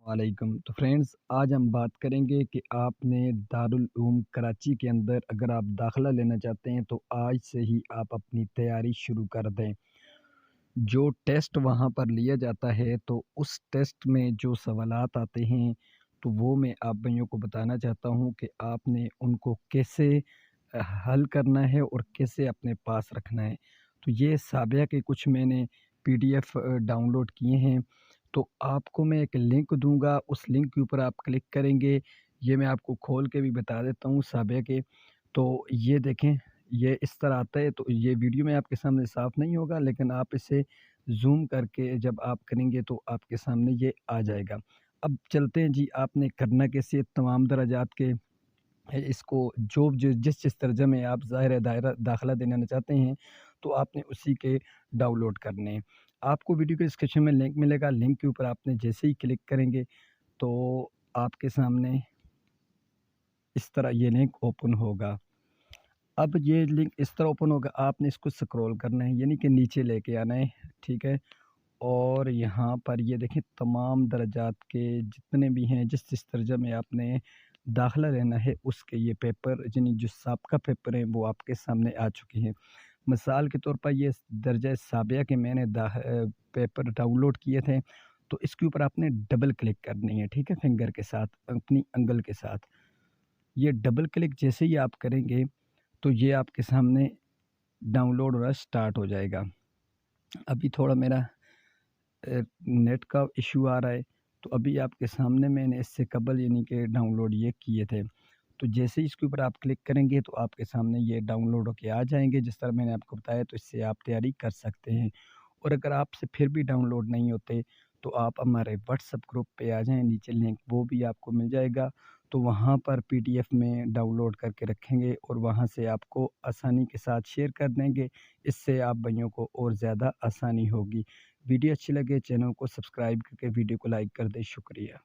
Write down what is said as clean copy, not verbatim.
वालेकुम। तो फ्रेंड्स, आज हम बात करेंगे कि आपने दारुल उलूम कराची के अंदर अगर आप दाखिला लेना चाहते हैं तो आज से ही आप अपनी तैयारी शुरू कर दें। जो टेस्ट वहाँ पर लिया जाता है तो उस टेस्ट में जो सवालात आते हैं तो वो मैं आप भाइयों को बताना चाहता हूँ कि आपने उनको कैसे हल करना है और कैसे अपने पास रखना है। तो ये साबिया के कुछ मैंने पीडीएफ डाउनलोड किए हैं। तो आपको मैं एक लिंक दूँगा, उस लिंक के ऊपर आप क्लिक करेंगे। ये मैं आपको खोल के भी बता देता हूँ साबिया के। तो ये देखें, ये इस तरह आता है। तो ये वीडियो में आपके सामने साफ़ नहीं होगा, लेकिन आप इसे ज़ूम करके जब आप करेंगे तो आपके सामने ये आ जाएगा। अब चलते हैं जी, आपने करना कैसे तमाम दराजात के इसको जो जिस दर्जे में आप ज़ाहिर है दायरा दाखिला देना चाहते हैं, तो आपने उसी के डाउनलोड करने हैं। आपको वीडियो के डिस्क्रिप्शन में लिंक मिलेगा, लिंक के ऊपर आपने जैसे ही क्लिक करेंगे तो आपके सामने इस तरह ये लिंक ओपन होगा। अब ये लिंक इस तरह ओपन होगा, आपने इसको स्क्रॉल करना है, यानी कि नीचे लेके आना है, ठीक है? और यहाँ पर ये देखें तमाम दर्जात के जितने भी हैं, जिस दर्जा में आपने दाखिला लेना है उसके ये पेपर यानी जो साबका पेपर हैं वो आपके सामने आ चुके हैं। मिसाल के तौर पर ये दर्जा साबिया के मैंने पेपर डाउनलोड किए थे, तो इसके ऊपर आपने डबल क्लिक करनी है, ठीक है? फिंगर के साथ, अपनी अंगल के साथ। ये डबल क्लिक जैसे ही आप करेंगे तो ये आपके सामने डाउनलोड होना स्टार्ट हो जाएगा। अभी थोड़ा मेरा नेट का इश्यू आ रहा है, तो अभी आपके सामने मैंने इससे कबल यानी कि डाउनलोड ये किए थे। तो जैसे ही इसके ऊपर आप क्लिक करेंगे तो आपके सामने ये डाउनलोड होके आ जाएँगे, जिस तरह मैंने आपको बताया, तो इससे आप तैयारी कर सकते हैं। और अगर आपसे फिर भी डाउनलोड नहीं होते, तो आप हमारे व्हाट्सएप ग्रुप पे आ जाएँ, नीचे लिंक वो भी आपको मिल जाएगा। तो वहाँ पर पीडीएफ में डाउनलोड करके रखेंगे और वहाँ से आपको आसानी के साथ शेयर कर देंगे। इससे आप भाइयों को और ज़्यादा आसानी होगी। वीडियो अच्छी लगे चैनल को सब्सक्राइब करके वीडियो को लाइक कर दें। शुक्रिया।